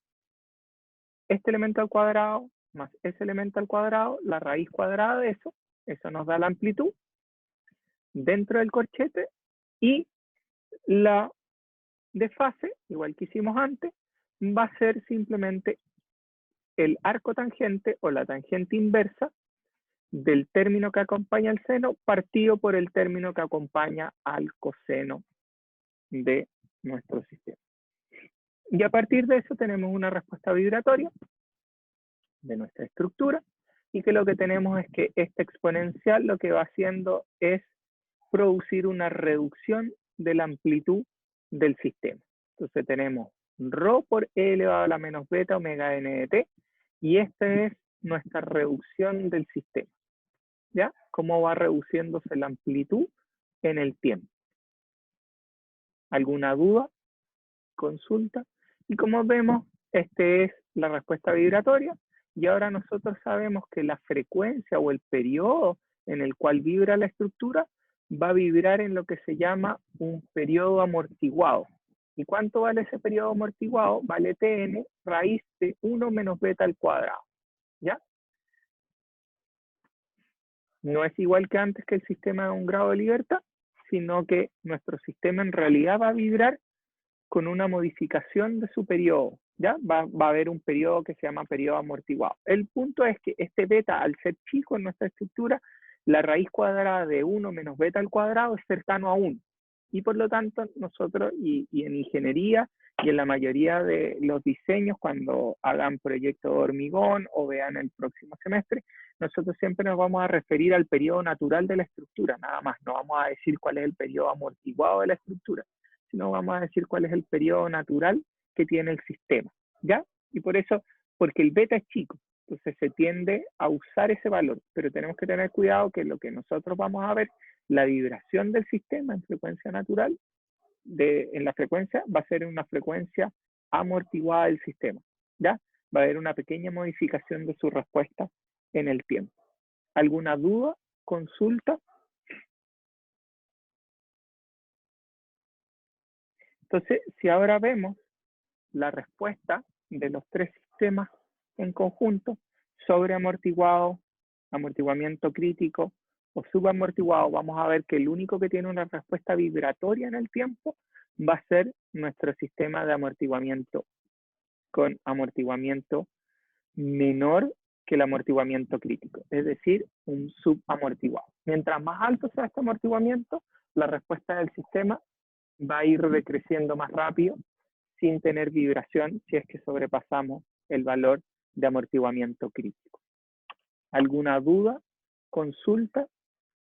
este elemento al cuadrado más ese elemento al cuadrado, la raíz cuadrada de eso. Eso nos da la amplitud dentro del corchete. Y la desfase, igual que hicimos antes, va a ser simplemente el arco tangente o la tangente inversa del término que acompaña al seno partido por el término que acompaña al coseno de nuestro sistema. Y a partir de eso tenemos una respuesta vibratoria de nuestra estructura y que lo que tenemos es que esta exponencial lo que va haciendo es producir una reducción de la amplitud del sistema. Entonces tenemos ρ por e elevado a la menos beta omega n de t y esta es nuestra reducción del sistema. ¿Ya? Cómo va reduciéndose la amplitud en el tiempo. ¿Alguna duda? Consulta. Y como vemos, esta es la respuesta vibratoria. Y ahora nosotros sabemos que la frecuencia o el periodo en el cual vibra la estructura va a vibrar en lo que se llama un periodo amortiguado. ¿Y cuánto vale ese periodo amortiguado? Vale Tn raíz de 1 menos beta al cuadrado. ¿Ya? No es igual que antes que el sistema de un grado de libertad, sino que nuestro sistema en realidad va a vibrar con una modificación de su periodo. ¿Ya? Va a haber un periodo que se llama periodo amortiguado. El punto es que este beta, al ser chico en nuestra estructura, la raíz cuadrada de 1 menos beta al cuadrado es cercano a 1. Y por lo tanto, nosotros, y en ingeniería, y en la mayoría de los diseños, cuando hagan proyecto de hormigón o vean el próximo semestre, nosotros siempre nos vamos a referir al periodo natural de la estructura, nada más. No vamos a decir cuál es el periodo amortiguado de la estructura, sino vamos a decir cuál es el periodo natural que tiene el sistema, ¿ya? Y por eso, porque el beta es chico, entonces se tiende a usar ese valor, pero tenemos que tener cuidado que lo que nosotros vamos a ver, la vibración del sistema en frecuencia natural, en la frecuencia, va a ser una frecuencia amortiguada del sistema, ¿ya? Va a haber una pequeña modificación de su respuesta en el tiempo. ¿Alguna duda? ¿Consulta? Entonces, si ahora vemos la respuesta de los tres sistemas en conjunto sobre amortiguado, amortiguamiento crítico o subamortiguado, vamos a ver que el único que tiene una respuesta vibratoria en el tiempo va a ser nuestro sistema de amortiguamiento con amortiguamiento menor que el amortiguamiento crítico, es decir, un subamortiguado. Mientras más alto sea este amortiguamiento, la respuesta del sistema va a ir decreciendo más rápido sin tener vibración si es que sobrepasamos el valor de amortiguamiento crítico. ¿Alguna duda, consulta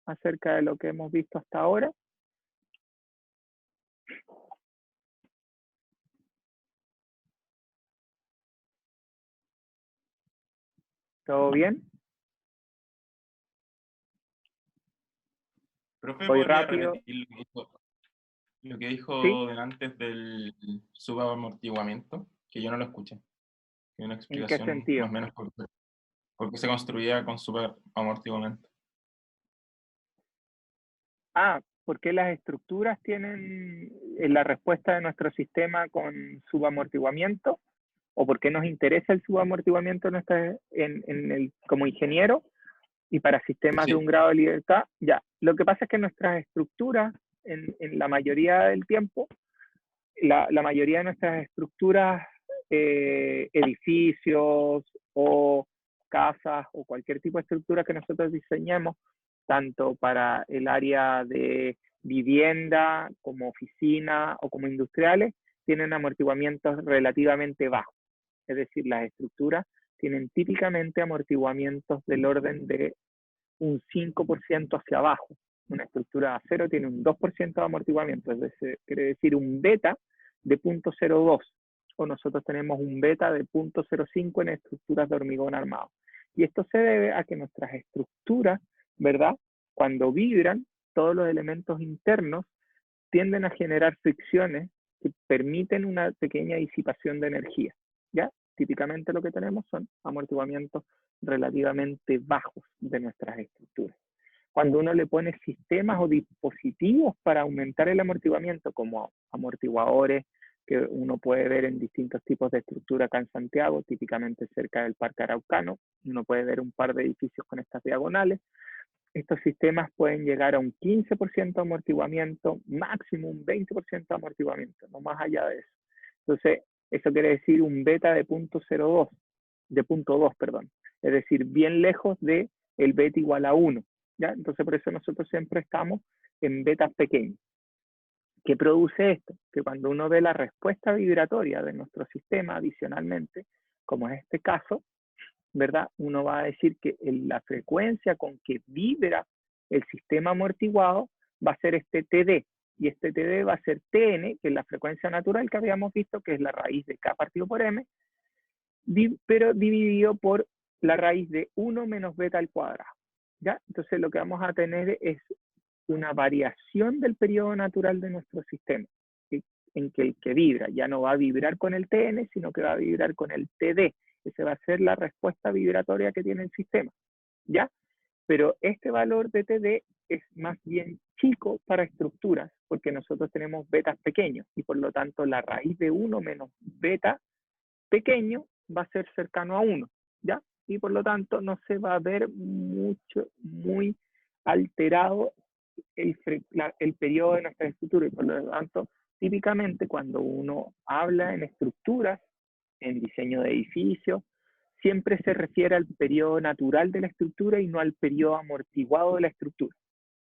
acerca de lo que hemos visto hasta ahora? ¿Todo bien? Profe, Voy ¿podría rápido. repetir lo que dijo ¿Sí? delante del subamortiguamiento? Que yo no lo escuché. Que una ¿En qué explicación más sentido? o menos por qué se construía con subamortiguamiento. ¿Por qué las estructuras tienen la respuesta de nuestro sistema con subamortiguamiento? ¿O por qué nos interesa el subamortiguamiento como ingeniero? Y para sistemas de un grado de libertad, ya. Lo que pasa es que nuestras estructuras, en la mayoría del tiempo, la mayoría de nuestras estructuras, edificios o casas o cualquier tipo de estructura que nosotros diseñemos, tanto para el área de vivienda, como oficina o como industriales, tienen amortiguamientos relativamente bajos. Es decir, las estructuras tienen típicamente amortiguamientos del orden de un 5% hacia abajo. Una estructura de acero tiene un 2% de amortiguamiento, es decir, quiere decir un beta de 0.02, o nosotros tenemos un beta de 0.05 en estructuras de hormigón armado. Y esto se debe a que nuestras estructuras, ¿verdad? Cuando vibran, todos los elementos internos tienden a generar fricciones que permiten una pequeña disipación de energía, ¿ya? Típicamente lo que tenemos son amortiguamientos relativamente bajos de nuestras estructuras. Cuando uno le pone sistemas o dispositivos para aumentar el amortiguamiento, como amortiguadores que uno puede ver en distintos tipos de estructura acá en Santiago, típicamente cerca del Parque Araucano, uno puede ver un par de edificios con estas diagonales. Estos sistemas pueden llegar a un 15% de amortiguamiento, máximo un 20% de amortiguamiento, no más allá de eso. Entonces, eso quiere decir un beta de 0.02, de 0.2, perdón. Es decir, bien lejos de el beta igual a 1. ¿Ya? Entonces, por eso nosotros siempre estamos en betas pequeños. ¿Qué produce esto? Que cuando uno ve la respuesta vibratoria de nuestro sistema adicionalmente, como es este caso, ¿verdad? Uno va a decir que la frecuencia con que vibra el sistema amortiguado va a ser este TD, y este TD va a ser TN, que es la frecuencia natural que habíamos visto, que es la raíz de K partido por M, pero dividido por la raíz de 1 menos beta al cuadrado. ¿Ya? Entonces lo que vamos a tener es una variación del periodo natural de nuestro sistema, en que el que vibra ya no va a vibrar con el TN, sino que va a vibrar con el TD. Esa va a ser la respuesta vibratoria que tiene el sistema, ¿ya? Pero este valor de TD es más bien chico para estructuras, porque nosotros tenemos betas pequeños, y por lo tanto la raíz de 1 menos beta pequeño va a ser cercano a 1, ¿ya? Y por lo tanto no se va a ver muy alterado el periodo de nuestra estructura, y por lo tanto, típicamente cuando uno habla en estructuras, en diseño de edificios, siempre se refiere al periodo natural de la estructura y no al periodo amortiguado de la estructura,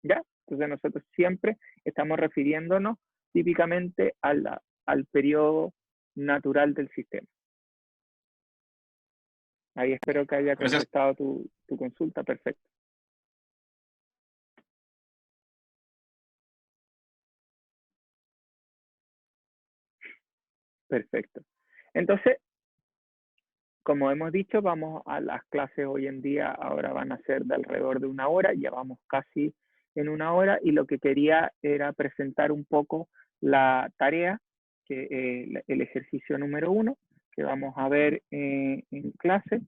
¿ya? Entonces nosotros siempre estamos refiriéndonos típicamente al periodo natural del sistema. Ahí espero que haya contestado tu consulta. Perfecto. Perfecto. Entonces, como hemos dicho, vamos a las clases hoy en día, ahora van a ser de alrededor de 1 hora, ya vamos casi en 1 hora, y lo que quería era presentar un poco la tarea, que el ejercicio número 1, que vamos a ver en clase.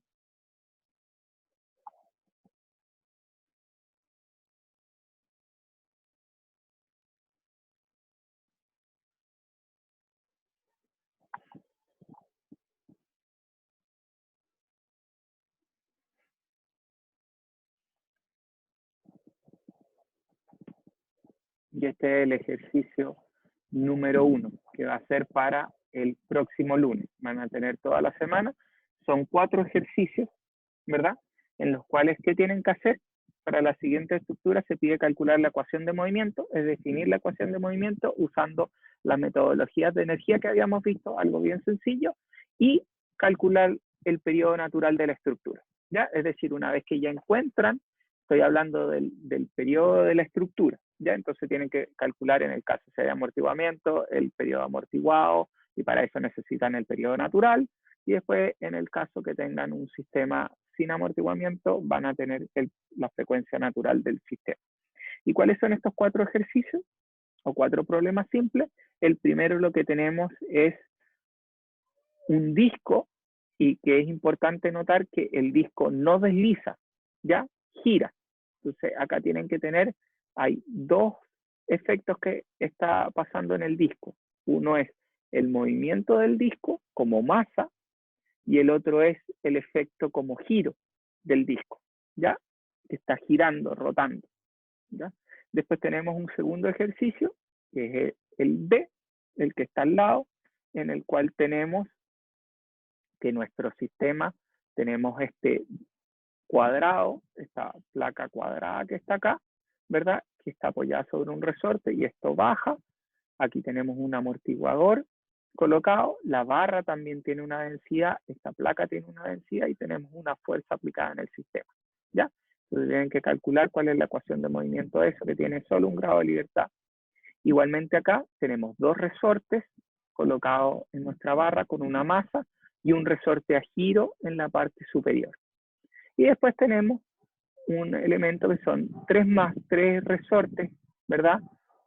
Y este es el ejercicio número 1, que va a ser para el próximo lunes. Van a tener toda la semana. Son 4 ejercicios, ¿verdad? En los cuales, ¿qué tienen que hacer? Para la siguiente estructura se pide calcular la ecuación de movimiento, es definir la ecuación de movimiento usando las metodologías de energía que habíamos visto, algo bien sencillo, y calcular el periodo natural de la estructura, ¿ya? Es decir, una vez que ya encuentran, estoy hablando del periodo de la estructura, ¿ya? Entonces tienen que calcular, en el caso sea de amortiguamiento, el periodo amortiguado, y para eso necesitan el periodo natural, y después en el caso que tengan un sistema sin amortiguamiento, van a tener la frecuencia natural del sistema. ¿Y cuáles son estos 4 ejercicios o 4 problemas simples? El primero, lo que tenemos es un disco, y que es importante notar que el disco no desliza, ¿ya? Gira. Entonces acá tienen que tener, hay 2 efectos que está pasando en el disco. Uno es el movimiento del disco como masa, y el otro es el efecto como giro del disco, ¿ya? Que está girando, rotando, ¿ya? Después tenemos un segundo ejercicio, que es el B, el que está al lado, en el cual tenemos que nuestro sistema, tenemos este cuadrado, esta placa cuadrada que está acá, ¿verdad? Que está apoyada sobre un resorte y esto baja. Aquí tenemos un amortiguador colocado, la barra también tiene una densidad, esta placa tiene una densidad y tenemos una fuerza aplicada en el sistema, ¿ya? Entonces tienen que calcular cuál es la ecuación de movimiento de eso, que tiene solo un grado de libertad. Igualmente acá tenemos dos resortes colocados en nuestra barra con una masa y un resorte a giro en la parte superior. Y después tenemos un elemento que son 3 más 3 resortes, ¿verdad?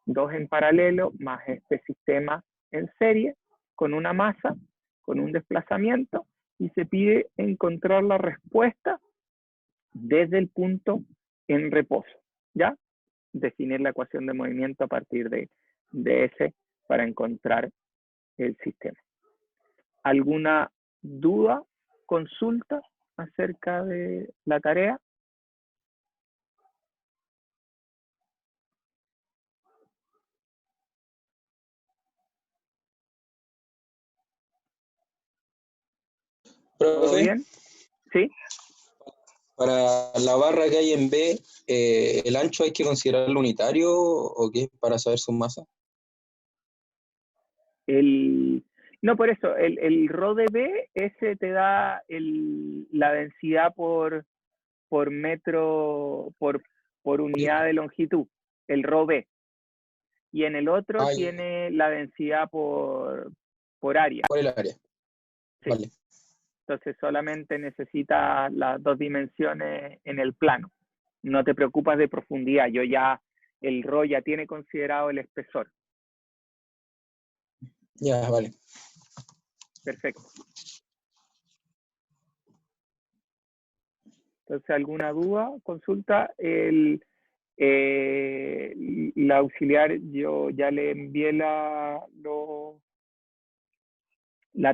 2 en paralelo más este sistema en serie con una masa, con un desplazamiento y se pide encontrar la respuesta desde el punto en reposo, ¿ya? Definir la ecuación de movimiento a partir de ese para encontrar el sistema. ¿Alguna duda, consulta acerca de la tarea? ¿Todo Profe, bien? ¿Sí? para la barra que hay en B, ¿el ancho hay que considerarlo unitario o qué para saber su masa? No, por eso, el ρ de B, ese te da la densidad por metro, por unidad de longitud, el ρ B. Y en el otro tiene la densidad por área. Por el área. Sí. Vale. Entonces solamente necesitas las dos dimensiones en el plano. No te preocupas de profundidad. El ρ ya tiene considerado el espesor. Ya, vale. Perfecto. Entonces, ¿alguna duda? Consulta. La auxiliar, yo ya le envié la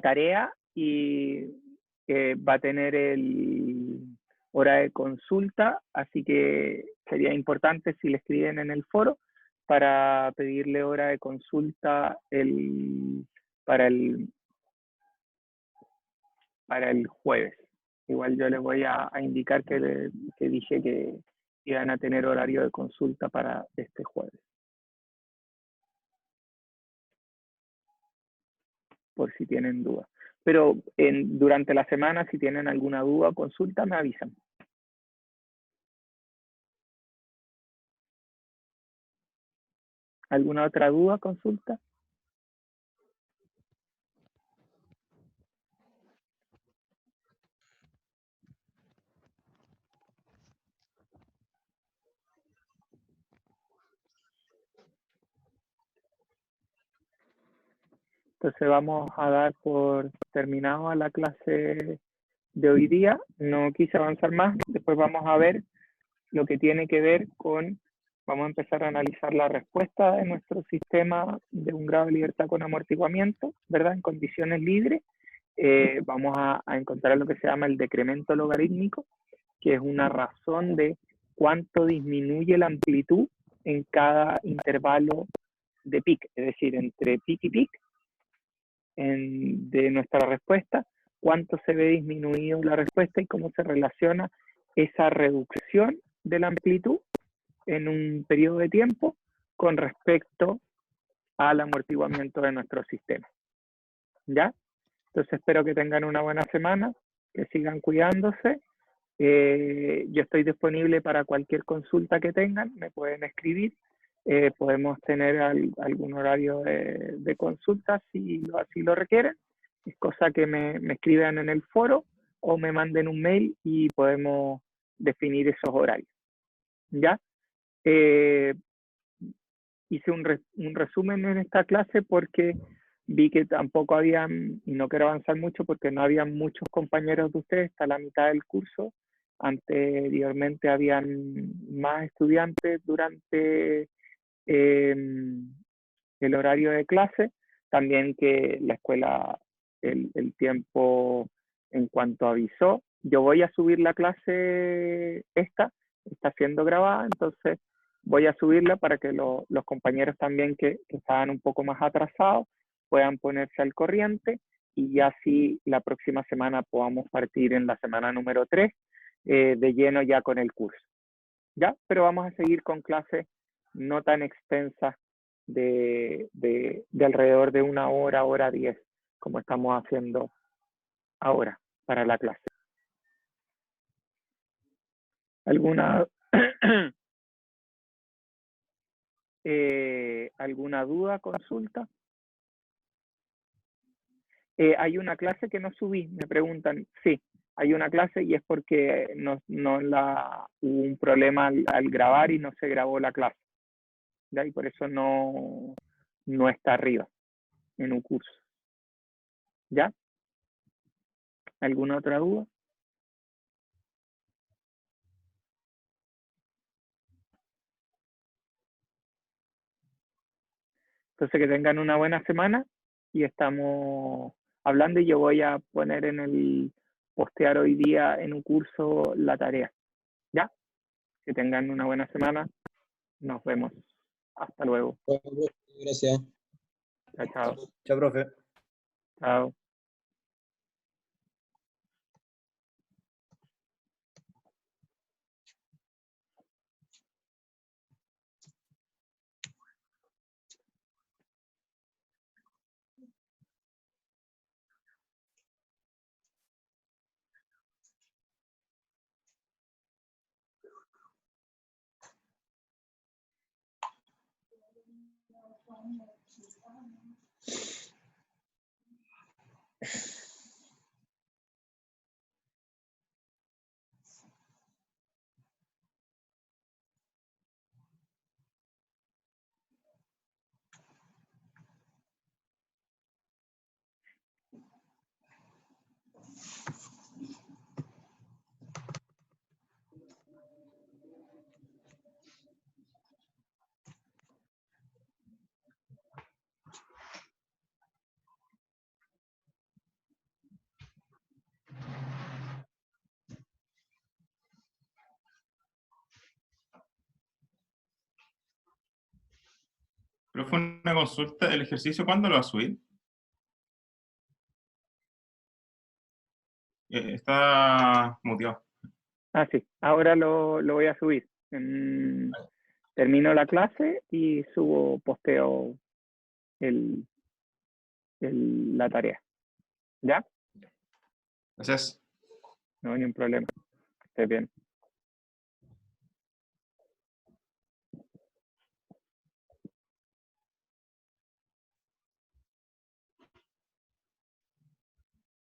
tarea y va a tener hora de consulta, así que sería importante si le escriben en el foro para pedirle hora de consulta para el jueves. Igual yo les voy a indicar que dije que iban a tener horario de consulta para este jueves. Por si tienen dudas. Pero durante la semana, si tienen alguna duda o consulta, me avisan. ¿Alguna otra duda, consulta? Entonces vamos a dar por terminado la clase de hoy día. No quise avanzar más. Después vamos a ver lo que tiene que ver con, vamos a empezar a analizar la respuesta de nuestro sistema de un grado de libertad con amortiguamiento, ¿verdad? En condiciones libres. Vamos a encontrar lo que se llama el decremento logarítmico, que es una razón de cuánto disminuye la amplitud en cada intervalo de peak, es decir, entre peak y peak de nuestra respuesta, cuánto se ve disminuido la respuesta y cómo se relaciona esa reducción de la amplitud en un periodo de tiempo con respecto al amortiguamiento de nuestro sistema. ¿Ya? Entonces espero que tengan una buena semana, que sigan cuidándose. Yo estoy disponible para cualquier consulta que tengan, me pueden escribir. Podemos tener algún horario de consulta si así lo requieren. Es cosa que me escriban en el foro o me manden un mail y podemos definir esos horarios. ¿Ya? Hice un resumen en esta clase porque vi que tampoco habían, y no quiero avanzar mucho porque no habían muchos compañeros de ustedes hasta la mitad del curso. Anteriormente habían más estudiantes durante el horario de clase, también que la escuela, el tiempo en cuanto avisó. Yo voy a subir la clase está siendo grabada, entonces voy a subirla para que los compañeros también que estaban un poco más atrasados puedan ponerse al corriente y ya así la próxima semana podamos partir en la semana número 3 de lleno ya con el curso. ¿ya? Pero vamos a seguir con clases no tan extensas de alrededor de 1 hora, hora 10, como estamos haciendo ahora para la clase. ¿Alguna, ¿alguna duda, consulta? Hay una clase que no subí, me preguntan. Sí, hay una clase y es porque hubo un problema al grabar y no se grabó la clase, ¿ya? Y por eso no está arriba en un curso. ¿Ya? ¿Alguna otra duda? Entonces que tengan una buena semana y estamos hablando, y yo voy a poner postear hoy día en un curso la tarea. ¿Ya? Que tengan una buena semana. Nos vemos. Hasta luego. Gracias. Chao, chao. Chao, profe. Chao. Pero fue una consulta, ¿el ejercicio cuándo lo va a subir? Está muteado. Ah, sí. Ahora lo voy a subir. Termino la clase y posteo la tarea. ¿Ya? Gracias. No hay ningún problema. Estés bien.